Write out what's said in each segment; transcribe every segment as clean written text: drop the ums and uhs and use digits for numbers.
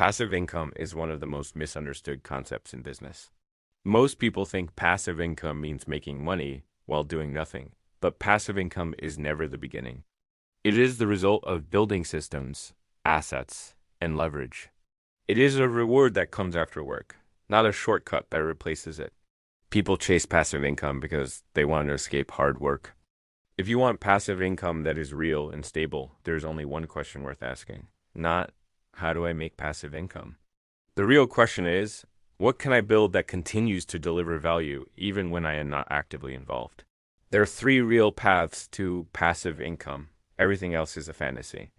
Passive income is one of the most misunderstood concepts in business. Most people think passive income means making money while doing nothing, but passive income is never the beginning. It is the result of building systems, assets, and leverage. It is a reward that comes after work, not a shortcut that replaces it. People chase passive income because they want to escape hard work. If you want passive income that is real and stable, there's only one question worth asking, not how do I make passive income? The real question is, what can I build that continues to deliver value even when I am not actively involved? There are three real paths to passive income. Everything else is a fantasy.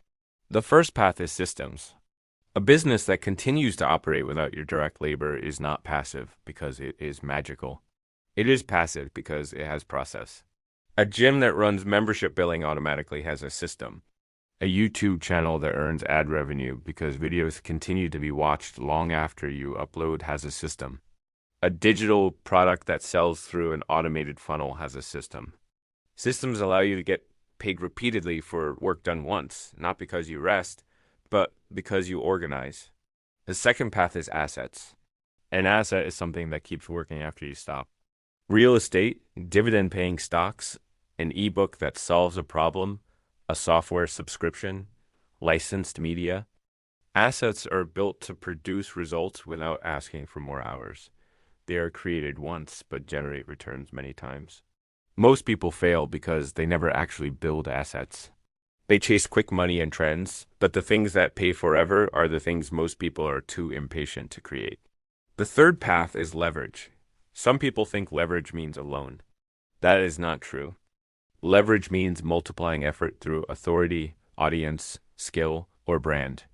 The first path is systems. A business that continues to operate without your direct labor is not passive because it is magical. It is passive because it has process. A gym that runs membership billing automatically has a system. A YouTube channel that earns ad revenue because videos continue to be watched long after you upload has a system. A digital product that sells through an automated funnel has a system. Systems allow you to get paid repeatedly for work done once, not because you rest, but because you organize. The second path is assets. An asset is something that keeps working after you stop. Real estate, dividend-paying stocks, an ebook that solves a problem, a software subscription, licensed media. Assets are built to produce results without asking for more hours. They are created once but generate returns many times. Most people fail because they never actually build assets. They chase quick money and trends, but the things that pay forever are the things most people are too impatient to create. The third path is leverage. Some people think leverage means a loan. That is not true. Leverage means multiplying effort through authority, audience, skill, or brand.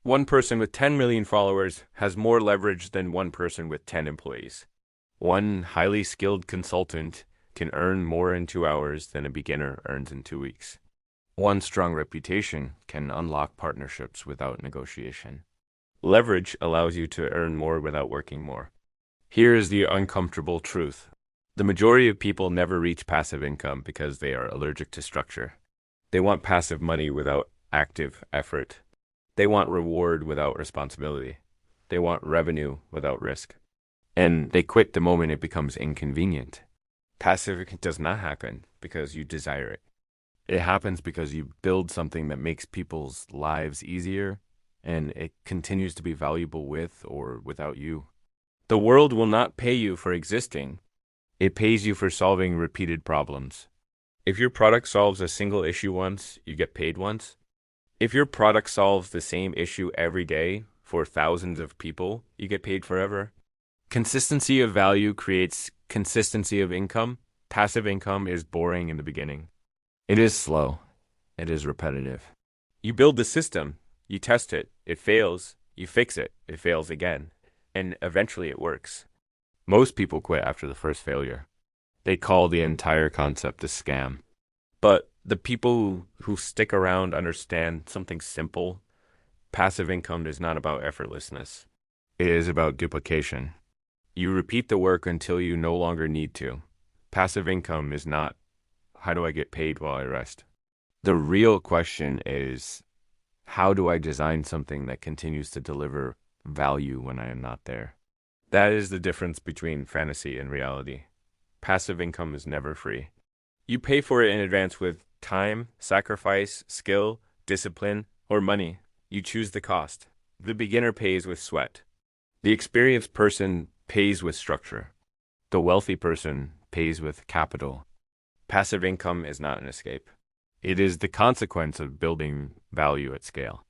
One person with 10 million followers has more leverage than one person with 10 employees. One highly skilled consultant can earn more in 2 hours than a beginner earns in 2 weeks. One strong reputation can unlock partnerships without negotiation. Leverage allows you to earn more without working more. Here is the uncomfortable truth. The majority of people never reach passive income because they are allergic to structure. They want passive money without active effort. They want reward without responsibility. They want revenue without risk. And they quit the moment it becomes inconvenient. Passive does not happen because you desire it. It happens because you build something that makes people's lives easier, and it continues to be valuable with or without you. The world will not pay you for existing. It pays you for solving repeated problems. If your product solves a single issue once, you get paid once. If your product solves the same issue every day for thousands of people, you get paid forever. Consistency of value creates consistency of income. Passive income is boring in the beginning. It is slow. It is repetitive. You build the system, you test it, it fails, you fix it, it fails again, and eventually it works. Most people quit after the first failure. They call the entire concept a scam. But the people who stick around understand something simple. Passive income is not about effortlessness. It is about duplication. You repeat the work until you no longer need to. Passive income is not, how do I get paid while I rest? The real question is, how do I design something that continues to deliver value when I am not there? That is the difference between fantasy and reality. Passive income is never free. You pay for it in advance with time, sacrifice, skill, discipline, or money. You choose the cost. The beginner pays with sweat. The experienced person pays with structure. The wealthy person pays with capital. Passive income is not an escape. It is the consequence of building value at scale.